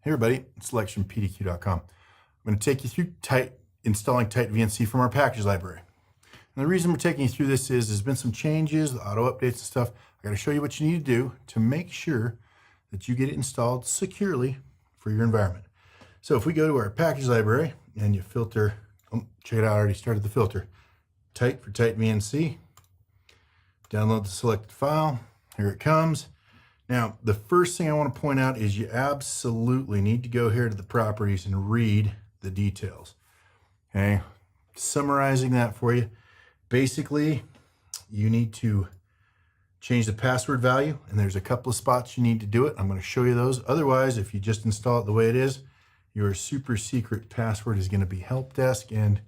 Hey everybody, it's Lex from pdq.com. I'm going to take you through installing Tight VNC from our package library. And the reason we're taking you through this is there's been some changes, auto updates and stuff. I got to show you what you need to do to make sure that you get it installed securely for your environment. So if we go to our package library and you filter, check it out, I already started the filter. Tight for Tight VNC. Download the selected file. Here it comes. Now, the first thing I want to point out is you absolutely need to go here to the properties and read the details. Okay, summarizing that for you. Basically, you need to change the password value, and there's a couple of spots you need to do it. I'm going to show you those. Otherwise, if you just install it the way it is, your super secret password is going to be help desk, and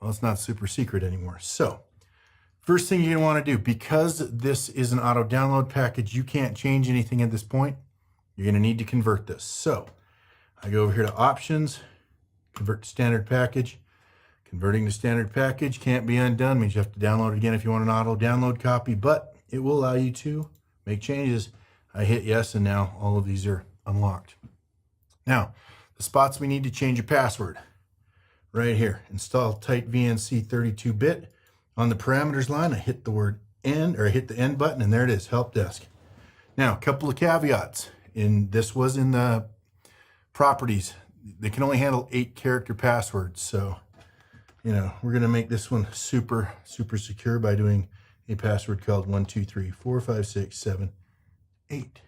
well, it's not super secret anymore. So, first thing you're going to want to do, because this is an auto download package, you can't change anything at this point. You're going to need to convert this. So I go over here to options, convert to standard package. Converting to standard package can't be undone, means you have to download it again if you want an auto download copy, but it will allow you to make changes. I hit yes, and now all of these are unlocked. Now, the spots we need to change your password. Right here, install Tight VNC 32-bit. On the parameters line, I hit the word end, or I hit the end button, and there it is, help desk. Now, a couple of caveats. This was in the properties. They can only handle 8-character passwords. So, we're going to make this one super, super secure by doing a password called 1, 2, 3, 4, 5, 6, 7, 8.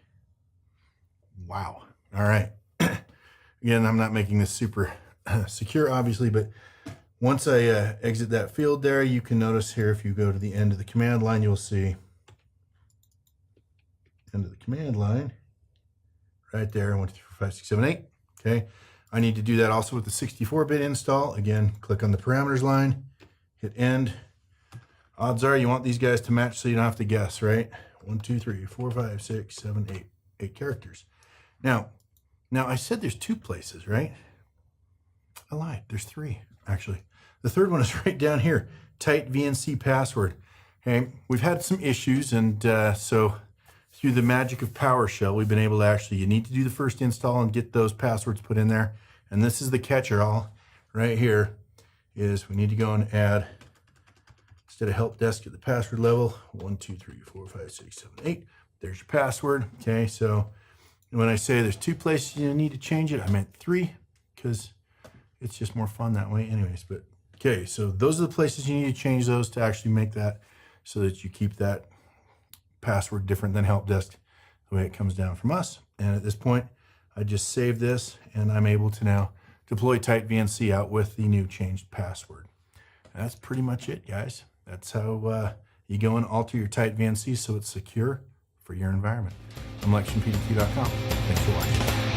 Wow. All right. Again, I'm not making this super secure, obviously, but once I exit that field there, you can notice here, if you go to the end of the command line, you'll see end of the command line right there, 1, 2, 3, 4, 5, 6, 7, 8. Okay. I need to do that also with the 64-bit install. Again, click on the parameters line, hit end. Odds are you want these guys to match so you don't have to guess, right? 1, 2, 3, 4, 5, 6, 7, 8. 8 characters. Now I said there's 2 places, right? I lied. There's 3, actually. The third one is right down here, Tight VNC password. Okay, we've had some issues, and so through the magic of PowerShell, we've been able to actually, you need to do the first install and get those passwords put in there. And this is the catch-all right here, is we need to go and add, instead of help desk at the password level, 1, 2, 3, 4, 5, 6, 7, 8. There's your password. Okay, so when I say there's 2 places you need to change it, I meant 3, because it's just more fun that way anyways. But okay, so those are the places you need to change those to actually make that so that you keep that password different than help desk the way it comes down from us. And at this point, I just save this, and I'm able to now deploy Tight VNC out with the new changed password. And that's pretty much it, guys. That's how you go and alter your Tight VNC so it's secure for your environment. I'm Lex from pdq.com. Thanks for watching.